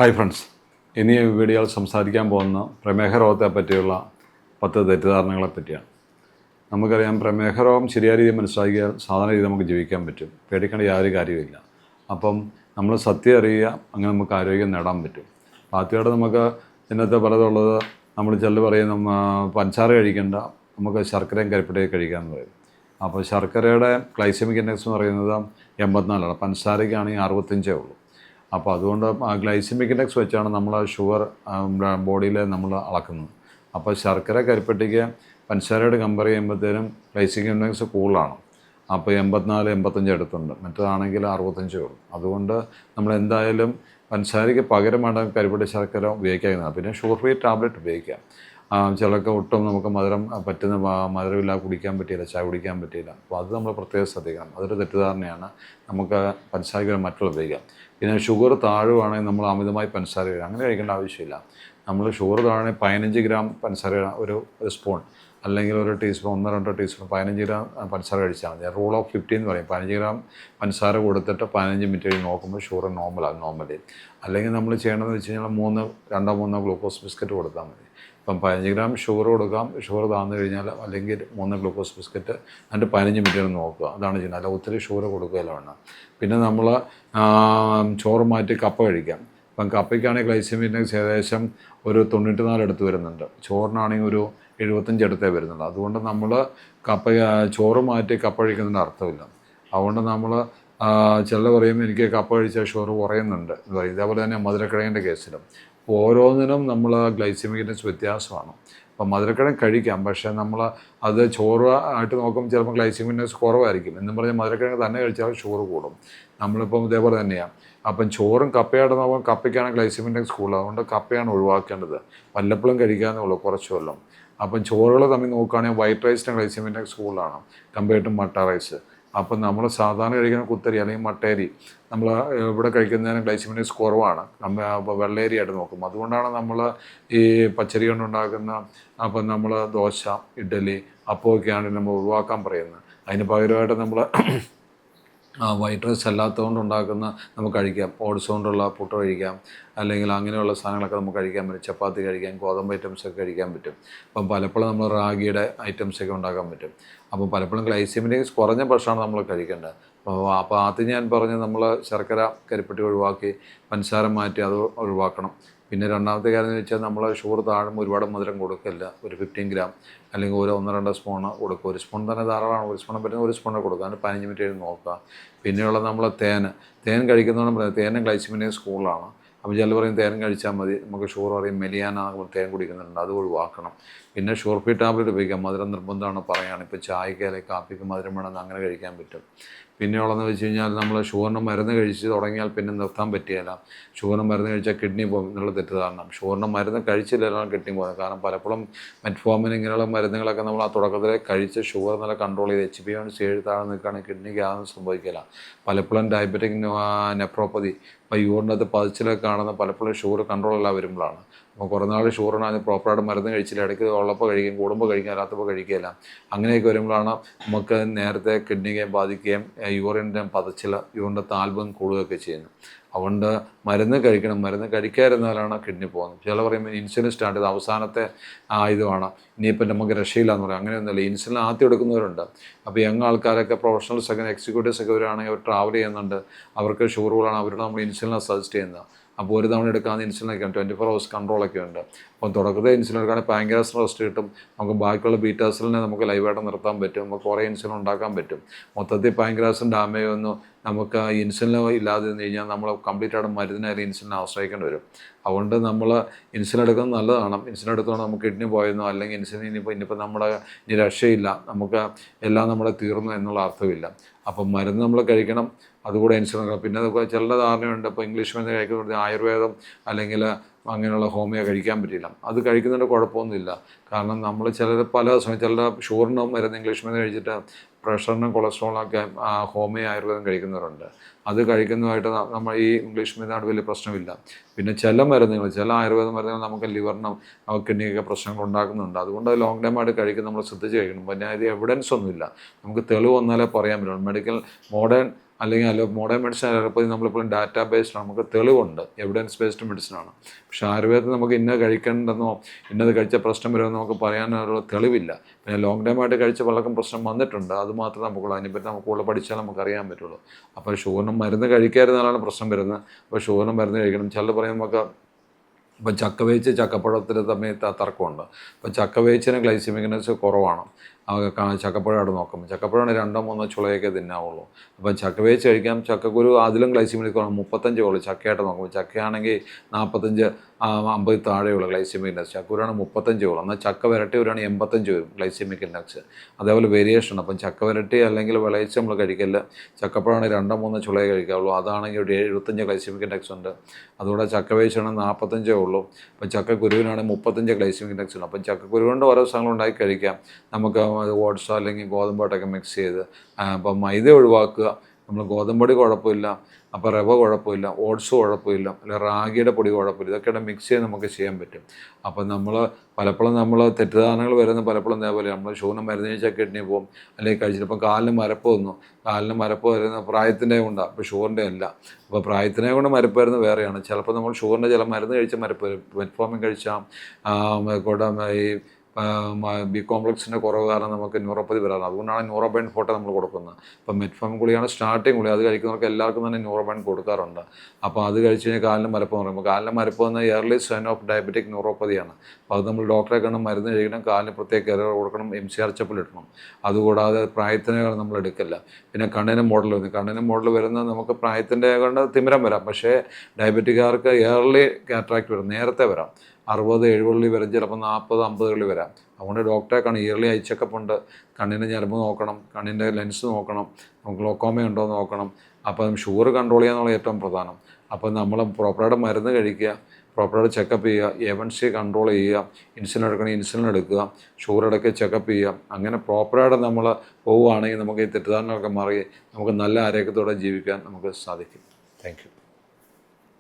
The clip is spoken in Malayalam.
ഹായ് ഫ്രണ്ട്സ്, ഇനി ഈ വീഡിയോയിൽ സംസാരിക്കാൻ പോകുന്ന പ്രമേഹ രോഗത്തെ പറ്റിയുള്ള 10 തെറ്റിദ്ധാരണകളെ പറ്റിയാണ്. നമുക്കറിയാം, പ്രമേഹ രോഗം ശരിയായ രീതിയിൽ മനസ്സിലാക്കിയാൽ സാധാരണ രീതിയിൽ നമുക്ക് ജീവിക്കാൻ പറ്റും. പേടിക്കേണ്ട യാതൊരു കാര്യമില്ല. അപ്പം നമ്മൾ സത്യം അറിയുക, അങ്ങനെ നമുക്ക് ആരോഗ്യം നേടാൻ പറ്റും. ആദ്യമായിട്ട് നമുക്ക് ഇന്നത്തെ പലതുള്ളത്, നമ്മൾ ചിലർ പറയും പഞ്ചസാര കഴിക്കേണ്ട, നമുക്ക് ശർക്കരയും കരിപ്പട്ടിയും കഴിക്കാമെന്ന് പറയും. അപ്പോൾ ശർക്കരയുടെ ഗ്ലൈസെമിക് ഇൻഡെക്സ് എന്ന് പറയുന്നത് 84ആണ്, പഞ്ചസാരയ്ക്കാണെങ്കിൽ 65 ഉള്ളൂ. അപ്പോൾ അതുകൊണ്ട് ഗ്ലൈസെമിക് ഇൻഡെക്സ് വെച്ചാണ് നമ്മൾ ഷുഗർ ബോഡിയിൽ നമ്മൾ അളക്കുന്നത്. അപ്പോൾ ശർക്കര കരിപ്പട്ടിക്ക് പഞ്ചസാരയോട് കമ്പയർ ചെയ്യുമ്പോഴത്തേനും ഗ്ലൈസെമിക് ഇൻഡെക്സ് കൂടുതലാണ്. അപ്പോൾ 84, 85 അടുത്തുണ്ട്. മറ്റേതാണെങ്കിൽ 65 ഉള്ളൂ. അതുകൊണ്ട് നമ്മൾ എന്തായാലും പഞ്ചസാരയ്ക്ക് പകരമാണ് കരിപ്പട്ടി ശർക്കര ഉപയോഗിക്കാവുന്നത്. പിന്നെ ഷുഗർ ഫ്രീ ടാബ്ലറ്റ് ഉപയോഗിക്കാം. ചിലർക്ക് ഒട്ടും നമുക്ക് മധുരമില്ലാതെ കുടിക്കാൻ പറ്റിയില്ല, ചായ കുടിക്കാൻ പറ്റിയില്ല. അപ്പോൾ അത് നമ്മൾ പ്രത്യേകം ശ്രദ്ധിക്കണം. അതൊരു തെറ്റിദ്ധാരണയാണ്. നമുക്ക് പഞ്ചസാരയ്ക്ക് മറ്റുള്ള ഉപയോഗിക്കാം. പിന്നെ ഷുഗർ താഴുവാണെങ്കിൽ നമ്മൾ അമിതമായി പഞ്ചസാര കഴിക്കണം. അങ്ങനെ കഴിക്കേണ്ട ആവശ്യമില്ല. നമ്മൾ ഷുഗർ താഴെ 15 ഗ്രാം പഞ്ചസാര ഒരു സ്പൂൺ, അല്ലെങ്കിൽ ഒരു ടീസ്പൂൺ, 1-2 ടീസ്പൂൺ 15 ഗ്രാം പഞ്ചസാര കഴിച്ചാൽ മതി. റൂൾ ഓഫ് 50 എന്ന് പറയും. 15 ഗ്രാം പഞ്ചസാര കൊടുത്തിട്ട് 15 മിനിറ്റ് കഴിഞ്ഞ് നോക്കുമ്പോൾ ഷുഗർ നോർമലി. അല്ലെങ്കിൽ നമ്മൾ ചെയ്യണമെന്ന് വെച്ച് കഴിഞ്ഞാൽ 2-3 ഗ്ലൂക്കോസ് ബിസ്ക്കറ്റ് കൊടുത്താൽ മതി. ഇപ്പം 15 ഗ്രാം ഷുഗർ കൊടുക്കാം. ഷുഗർ താഴ്ന്നു കഴിഞ്ഞാൽ അല്ലെങ്കിൽ 3 ഗ്ലൂക്കോസ് ബിസ്ക്കറ്റ് എന്നിട്ട് 15 മിനിറ്റ് നോക്കുക. അതാണ് ചെയ്യുന്നത്. അല്ല ഒത്തിരി ഷുഗർ കൊടുക്കുകയല്ല വേണം. പിന്നെ നമ്മൾ ചോറ് മാറ്റി കപ്പ കഴിക്കാം. ഇപ്പം കപ്പയ്ക്കാണെങ്കിൽ ഗ്ലൈസെമിക് ഇൻഡെക്സ് ഏകദേശം ഒരു 94 അടുത്ത് വരുന്നുണ്ട്. ചോറിനാണെങ്കിൽ ഒരു 75 അടുത്തേ വരുന്നുണ്ട്. അതുകൊണ്ട് നമ്മൾ ചോറ് മാറ്റി കപ്പ കഴിക്കുന്നതിൻ്റെ അർത്ഥമില്ല. അതുകൊണ്ട് നമ്മൾ ചിലർ പറയും എനിക്ക് കപ്പ കഴിച്ചാൽ ഷുഗർ കുറയുന്നുണ്ട് എന്ന് പറയും. ഇതേപോലെ തന്നെ മധുരക്കിഴങ്ങിൻ്റെ കേസിലും ഓരോന്നിനും നമ്മൾ ഗ്ലൈസെമിക് ഇൻഡെക്സ് വ്യത്യാസമാണ്. അപ്പം മധുരക്കിഴങ്ങ് കഴിക്കാം, പക്ഷേ നമ്മൾ അത് ചോറ് ആയിട്ട് നോക്കുമ്പോൾ ചിലപ്പോൾ ഗ്ലൈസെമിക് ഇൻഡെക്സ് കുറവായിരിക്കും. എന്നും പറഞ്ഞാൽ മധുരക്കിഴങ്ങ് തന്നെ കഴിച്ചാൽ ഷുഗർ കൂടും. നമ്മളിപ്പം ഇതേപോലെ തന്നെയാണ്. അപ്പം ചോറും കപ്പയായിട്ട് നോക്കുമ്പോൾ കപ്പയ്ക്കാണ് ഗ്ലൈസെമിക് ഇൻഡെക്സ് കൂടുതൽ. അതുകൊണ്ട് കപ്പയാണ് ഒഴിവാക്കേണ്ടത്. വല്ലപ്പോഴും കഴിക്കാമെന്നേ ഉള്ളൂ, കുറച്ച് കൊല്ലം. അപ്പം ചോറുകൾ തമ്മിൽ നോക്കുകയാണെങ്കിൽ വൈറ്റ് റൈസിൻ്റെ ഗ്ലൈസെമിക് ഇൻഡെക്സ് കൂടുതലാണ് കമ്പയർഡ് ടു മട്ട റൈസ്. അപ്പം നമ്മൾ സാധാരണ കഴിക്കുന്ന കുത്തരി അല്ലെങ്കിൽ മട്ടേരി നമ്മൾ ഇവിടെ കഴിക്കുന്നതിന് ഗ്ലൈസെമിക് ഇൻഡെക്സ് കുറവാണ് വെള്ളേരിയായിട്ട് നോക്കും. അതുകൊണ്ടാണ് നമ്മൾ ഈ പച്ചരി കൊണ്ടുണ്ടാക്കുന്ന അപ്പം നമ്മൾ ദോശ, ഇഡ്ഡലി, അപ്പമൊക്കെയാണ് നമ്മൾ ഒഴിവാക്കാൻ പറയുന്നത്. അതിന് പകരമായിട്ട് നമ്മൾ വൈറ്റ് റൈസ് അല്ലാത്തതുകൊണ്ട് ഉണ്ടാക്കുന്ന നമുക്ക് കഴിക്കാം. ഓട്സ് കൊണ്ടുള്ള പുട്ട് കഴിക്കാം, അല്ലെങ്കിൽ അങ്ങനെയുള്ള സാധനങ്ങളൊക്കെ നമുക്ക് കഴിക്കാൻ പറ്റും. ചപ്പാത്തി കഴിക്കാം, ഗോതമ്പ് ഐറ്റംസൊക്കെ കഴിക്കാൻ പറ്റും. അപ്പം പലപ്പോഴും നമ്മൾ റാഗിയുടെ ഐറ്റംസൊക്കെ ഉണ്ടാക്കാൻ പറ്റും. അപ്പം പലപ്പോഴും ഗ്ലൈസെമിക് ഇൻഡെക്സ് കുറഞ്ഞ ഭക്ഷണമാണ് നമ്മൾ കഴിക്കേണ്ടത്. അപ്പോൾ ആദ്യം ഞാൻ പറഞ്ഞ് നമ്മൾ ശർക്കര കരിപ്പട്ടി ഒഴിവാക്കി പഞ്ചസാര മാറ്റി അത് ഒഴിവാക്കണം. പിന്നെ രണ്ടാമത്തെ കാര്യം എന്ന് വെച്ചാൽ നമ്മൾ ഷുഗർ താഴുമ്പോൾ ഒരുപാട് മധുരം കൊടുക്കില്ല. ഒരു 15 ഗ്രാം അല്ലെങ്കിൽ 1-2 സ്പൂണ് കൊടുക്കുക. ഒരു സ്പൂൺ തന്നെ ധാരാളമാണ്. ഒരു സ്പൂണിനെ പറ്റുന്ന ഒരു സ്പൂണിനെ കൊടുക്കുക. അതിന് 15 മിനിറ്റ് കഴിഞ്ഞ് നോക്കുക. പിന്നെയുള്ള നമ്മൾ തേൻ കഴിക്കുന്നതുകൊണ്ട് തേനും ഗ്ലൈസെമിക് ഇൻഡെക്സ് കൂടുതലാണ്. അപ്പോൾ ചിലർ പറയും തേൻ കഴിച്ചാൽ മതി, നമുക്ക് ഷുഗർ പറയും മെലിയാന തേൻ കുടിക്കുന്നുണ്ട്, അത് ഒഴിവാക്കണം. പിന്നെ ഷുഗർ ഫ്രീ ടാബ്ലറ്റ് ഉപയോഗിക്കാം. മധുരം നിർബന്ധമാണ് പറയുകയാണ്. ഇപ്പോൾ ചായക്ക് അല്ലെങ്കിൽ കാപ്പിക്ക് മധുരം വേണമെന്ന് അങ്ങനെ കഴിക്കാൻ പറ്റും. പിന്നെയുള്ളതെന്ന് വെച്ച് കഴിഞ്ഞാൽ നമ്മൾ ഷുഗറിന് മരുന്ന് കഴിച്ച് തുടങ്ങിയാൽ പിന്നെ നിർത്താൻ പറ്റുകയില്ല. ഷുഗറിന് മരുന്ന് കഴിച്ചാൽ കിഡ്നി പോകും എന്നുള്ള തെറ്റിദ്ധാരണ. ഷുഗറിന് മരുന്ന് കഴിച്ചില്ലെല്ലാം കിഡ്നി പോകുന്നത്. കാരണം പലപ്പോഴും മെറ്റ്ഫോമിൻ ഇങ്ങനെയുള്ള മരുന്നുകളൊക്കെ നമ്മൾ ആ തുടക്കത്തിലെ കഴിച്ച് ഷുഗർ നല്ല കൺട്രോൾ ചെയ്ത് HbA1c താഴെ നിൽക്കുകയാണെങ്കിൽ കിഡ്നിക്ക് യാതൊന്നും സംഭവിക്കില്ല. പലപ്പോഴും ഡയബറ്റിക് നെഫ്രോപ്പതി, ഇപ്പോൾ യൂറിനകത്ത് പതിച്ചിലൊക്കെ കാണുന്ന പലപ്പോഴും ഷുഗർ കൺട്രോൾ അല്ലാതെ അപ്പോൾ കുറേ നാൾ ഷുഗറിനാണ് പ്രോപ്പറായിട്ട് മരുന്ന് കഴിച്ചില്ല. ഇടയ്ക്ക് ഉള്ളപ്പോൾ കഴിക്കും, കൂടുമ്പോൾ കഴിക്കും, അല്ലാത്തപ്പോൾ കഴിക്കുകയില്ല. അങ്ങനെയൊക്കെ വരുമ്പോഴാണ് നമുക്ക് നേരത്തെ കിഡ്നിയെ ബാധിക്കുകയും യൂറിൻ്റെ പതച്ചിൽ, യൂറിൻ്റെ താൽബം കൂടുകയൊക്കെ ചെയ്യുന്നത്. അതുകൊണ്ട് മരുന്ന് കഴിക്കണം. മരുന്ന് കഴിക്കാതിരുന്നാലാണ് കിഡ്നി പോകുന്നത്. ചില പറയുമ്പോൾ ഇൻസുലിൻ സ്റ്റാർട്ട് ചെയ്ത് അവസാനത്തെ ആയുധമാണ്, ഇനിയിപ്പം നമുക്ക് രക്ഷയില്ല എന്ന് പറയും. അങ്ങനെയൊന്നുമില്ല. ഇൻസുലിൻ ആദ്യം എടുക്കുന്നവരുണ്ട്. അപ്പോൾ യങ് ആൾക്കാരൊക്കെ പ്രൊഫഷണൽസൊക്കെ എക്സിക്യൂട്ടീവ്സൊക്കെ വരുവാണെങ്കിൽ അവർ ട്രാവൽ ചെയ്യുന്നുണ്ട്, അവർക്ക് ഷുഗറുകളാണ്, അവരോട് നമ്മൾ ഇൻസുലിനാണ് സജസ്റ്റ് ചെയ്യുന്നത്. അപ്പോൾ ഒരു തവണ എടുക്കാവുന്ന ഇൻസുലിനൊക്കെ ഉണ്ട്. 24 hours കൺട്രോളൊക്കെ ഉണ്ട്. അപ്പം തുടക്കത്തിൽ ഇൻസുലിൻ എടുക്കുകയാണെങ്കിൽ പാങ്ക്രിയാസ് റെസ്റ്റ് കിട്ടും. നമുക്ക് ബാക്കിയുള്ള ബീറ്റാസിലിനെ നമുക്ക് ലൈവായിട്ട് നിർത്താൻ പറ്റും. നമുക്ക് കുറേ ഇൻസുലിൻ ഉണ്ടാക്കാൻ പറ്റും. മൊത്തത്തിൽ പാങ്ക്രിയാസിന് ഡാമേജ് ഒന്നും നമുക്ക് ഇൻസുലിൻ ഇല്ലാതെ നിന്ന് കഴിഞ്ഞാൽ നമ്മൾ കംപ്ലീറ്റ് ആയിട്ട് മരുന്നിനായാലും ഇൻസുലിനെ ആശ്രയിക്കേണ്ടി വരും. അതുകൊണ്ട് നമ്മൾ ഇൻസുലിൻ എടുക്കുന്നത് നല്ലതാണ്. ഇൻസുലിൻ എടുത്തുകൊണ്ട് നമുക്ക് കിഡ്നി പോയെന്നോ അല്ലെങ്കിൽ ഇൻസുലിൻ ഇനിയിപ്പോൾ നമ്മുടെ ഇനി രക്ഷയില്ല, നമുക്ക് എല്ലാം നമ്മളെ തീർന്നു എന്നുള്ള അർത്ഥമില്ല. അപ്പം മരുന്ന് നമ്മൾ കഴിക്കണം, അതുകൂടെ ഇൻസുലിൻ. പിന്നെ ചില ധാരണയുണ്ട്, ഇപ്പോൾ ഇംഗ്ലീഷ് മരുന്ന് കഴിക്കുന്നത് ആയുർവേദം അല്ലെങ്കിൽ അങ്ങനെയുള്ള ഹോമിയോ കഴിക്കാൻ പറ്റില്ല. അത് കഴിക്കുന്നതിൻ്റെ കുഴപ്പമൊന്നുമില്ല. കാരണം നമ്മൾ പല സമയം ചിലർ ഷുഗറിനും മരുന്ന് ഇംഗ്ലീഷ് മരുന്ന് കഴിച്ചിട്ട് പ്രഷറിനും കൊളസ്ട്രോളിനൊക്കെ ഹോമിയോ ആയുർവേദം കഴിക്കുന്നവരുണ്ട്. അത് കഴിക്കുന്നതുമായിട്ട് നമ്മൾ ഈ ഇംഗ്ലീഷ് മരുന്നായിട്ട് വലിയ പ്രശ്നമില്ല. പിന്നെ ചില മരുന്നുകൾ, ചില ആയുർവേദ മരുന്നുകൾ നമുക്ക് ലിവറിനും കിഡ്നിയൊക്കെ പ്രശ്നങ്ങൾ ഉണ്ടാക്കുന്നുണ്ട്. അതുകൊണ്ട് ലോങ് ടൈം ആയിട്ട് കഴിക്കുന്ന നമ്മൾ ശ്രദ്ധിച്ച് കഴിക്കണം. പിന്നെ അത് എവിഡൻസ് ഒന്നുമില്ല, നമുക്ക് തെളിവ് വന്നാലേ പറയാൻ പറ്റുള്ളൂ. മോഡേൺ അല്ലെങ്കിൽ മോഡേൺ മെഡിസിൻ അലോപ്പതി നമ്മളിപ്പോഴും ഡാറ്റാ ബേസ്ഡ് നമുക്ക് തെളിവുണ്ട്, എവിഡൻസ് ബേസ്ഡ് മെഡിസിനാണ്. പക്ഷേ ആയുർവേദത്തിൽ നമുക്ക് ഇന്നത് കഴിക്കേണ്ടെന്നോ ഇന്നത് കഴിച്ച പ്രശ്നം വരുമെന്ന് നമുക്ക് പറയാനുള്ള തെളിവില്ല. പിന്നെ ലോങ് ടൈം ആയിട്ട് കഴിച്ച പലർക്കും പ്രശ്നം വന്നിട്ടുണ്ട്, അത് മാത്രമേ നമുക്കുള്ളൂ. അതിനെപ്പറ്റി നമുക്ക് കൂടുതൽ പഠിച്ചാൽ നമുക്ക് അറിയാൻ പറ്റുള്ളൂ. അപ്പോൾ ഷുഗറിന് മരുന്ന് കഴിക്കാതിരുന്നാലാണ് പ്രശ്നം വരുന്നത്. അപ്പോൾ ഷുഗറിന് മരുന്ന് കഴിക്കണം. ചിലർ പറയും നമുക്ക് ഇപ്പം ചക്ക വേവിച്ച് ചക്കപ്പഴത്തിൽ തമ്മിൽ തർക്കമുണ്ട്. ഇപ്പം ചക്ക വേവിച്ചതിന് ഗ്ലൈസിമിക് ഇൻഡെക്സ് കുറവാണ്. ചക്കപ്പഴം അവിടെ നോക്കുമ്പോൾ ചക്കപ്പഴമാണ് 2-3 ചുളയൊക്കെ തിന്നാവുള്ളൂ. അപ്പം ചക്ക വേവിച്ച് കഴിക്കാം. ചക്കക്കുരു അതിലും ഗ്ലൈസിമിക് കുറവാണ്, 35 ഉള്ളൂ. ചക്കയായിട്ട് നോക്കുമ്പോൾ ചക്കയാണെങ്കിൽ 45 50 താഴെയുള്ള ഗ്ലൈസിമിക് ഇൻഡെക്സ്. ചക്കക്കുരാണ് 35 ഉള്ളൂ. എന്നാൽ ചക്ക വരട്ടി വരികയാണെങ്കിൽ 85 വരും ഗ്ലൈസിമിക് ഇൻഡെക്സ്. അതേപോലെ വേരിയേഷൻ. അപ്പം ചക്ക വരട്ടി അല്ലെങ്കിൽ വിളയിച്ച് നമ്മൾ കഴിക്കില്ല. ചക്കപ്പഴമാണെങ്കിൽ 2-3 ചുളയെ കഴിക്കാവുള്ളൂ. അതാണെങ്കിൽ ഒരു 75 ഗ്ലൈസിമിക് ഇൻഡെക്സ് ഉണ്ട്. അതുകൂടെ ചക്ക വേവിച്ചാണെങ്കിൽ 45 ഉള്ളൂ. അപ്പം ചക്കക്കുരുവിനാണെങ്കിൽ 35 ഗ്ലൈസിമിക് ഇൻഡെക്സ് ഉണ്ട്. അപ്പം ചക്കക്കുരു കൊണ്ട് ഓരോ സാധനങ്ങൾ ഉണ്ടാക്കി കഴിക്കാം. നമുക്ക് ഓട്സോ അല്ലെങ്കിൽ ഗോതമ്പോട്ടൊക്കെ മിക്സ് ചെയ്ത്. അപ്പം മൈദ ഒഴിവാക്കുക. നമ്മൾ ഗോതമ്പൊടി കുഴപ്പമില്ല, അപ്പോൾ റവ കുഴപ്പമില്ല, ഓട്സ് കുഴപ്പമില്ല, അല്ലെങ്കിൽ റാഗിയുടെ പൊടി കുഴപ്പമില്ല. ഇതൊക്കെ മിക്സ് ചെയ്ത് നമുക്ക് ചെയ്യാൻ പറ്റും. അപ്പം പലപ്പോഴും തെറ്റിദ്ധാരണകൾ വരുന്ന പലപ്പോഴും ഇതേപോലെ നമ്മൾ ഷുഗറിന് മരുന്ന് കഴിച്ചാൽ കിഡ്നി പോകും, അല്ലെങ്കിൽ കഴിച്ചിട്ട് ഇപ്പം കാലിന് മരപ്പ് വന്നു. കാലിന് മരപ്പ് വരുന്ന പ്രായത്തിൻ്റെ കൊണ്ടാണ്, അപ്പോൾ ഷുഗറിൻ്റെ അല്ല. അപ്പോൾ പ്രായത്തിനെ കൊണ്ട് മരപ്പ് വരുന്നത് വേറെയാണ്. ചിലപ്പോൾ നമ്മൾ ഷുഗറിൻ്റെ ചില മരുന്ന് കഴിച്ച മരപ്പ് വരും. മെറ്റ്ഫോമിൻ കഴിച്ചാൽ ഈ ബി കോംപ്ലക്സിൻ്റെ കുറവ് കാരണം നമുക്ക് ന്യൂറോപ്പതി വരാറ്. അതുകൊണ്ടാണ് ന്യൂറോബൈൻ ഫോട്ടോ നമ്മൾ കൊടുക്കുന്നത്. ഇപ്പം മെറ്റ്ഫോമിൻ ഗുളിയാണ് സ്റ്റാർട്ടിങ് ഗുളി. അത് കഴിക്കുന്നവർക്ക് എല്ലാവർക്കും തന്നെ ന്യൂറോബൈൻ കൊടുക്കാറുണ്ട്. അപ്പോൾ അത് കഴിച്ച് കഴിഞ്ഞാൽ കാലിന് മരപ്പ് എന്ന് പറയുമ്പോൾ കാലിന് മരപ്പ് എന്ന ഇയർലി സൈൻ ഓഫ് ഡയബറ്റിക് ന്യൂറോപ്പതിയാണ്. അപ്പോൾ അത് നമ്മൾ ഡോക്ടറെ കണ്ട് മരുന്ന് കഴിക്കണം, കാലിന് പ്രത്യേക കെയർ കൊടുക്കണം, MCR ചെപ്പിലിടണം. അതുകൂടാതെ പ്രായത്തിനെ നമ്മൾ എടുക്കില്ല. പിന്നെ കണ്ണിന് മോഡൽ വരുന്നത്, കണ്ണിന് മോഡൽ വരുന്നത് നമുക്ക് പ്രായത്തിൻ്റെ കൊണ്ട് തിമിരം വരാം. പക്ഷേ ഡയബറ്റിക്കാർക്ക് ഇയർലി കാറ്ററാക്ട് വരും, നേരത്തെ വരാം. 60-70 വരും, ചിലപ്പോൾ 40-50 വരാം. അതുകൊണ്ട് ഡോക്ടറെ കാണും. ഇയർലി ഐ ചെക്കപ്പ് ഉണ്ട്. കണ്ണിൻ്റെ ഞരമ്പ് നോക്കണം, കണ്ണിൻ്റെ ലെൻസ് നോക്കണം, നമുക്ക് ഗ്ലോക്കോമ ഉണ്ടോ എന്ന് നോക്കണം. അപ്പം ഷുഗർ കൺട്രോൾ ചെയ്യുക എന്നുള്ള ഏറ്റവും പ്രധാനം. അപ്പം നമ്മൾ പ്രോപ്പറായിട്ട് മരുന്ന് കഴിക്കുക, പ്രോപ്പറായിട്ട് ചെക്കപ്പ് ചെയ്യുക, A1C കൺട്രോൾ ചെയ്യുക, ഇൻസുലിൻ എടുക്കണമെങ്കിൽ ഇൻസുലിൻ എടുക്കുക, ഷുഗർ ഇടയ്ക്ക് ചെക്കപ്പ് ചെയ്യുക. അങ്ങനെ പ്രോപ്പറായിട്ട് നമ്മൾ പോവുകയാണെങ്കിൽ നമുക്ക് ഈ തെറ്റിദ്ധാരണകളൊക്കെ മാറി നമുക്ക് നല്ല ആരോഗ്യത്തോടെ ജീവിക്കാൻ നമുക്ക് സാധിക്കും. Thank you.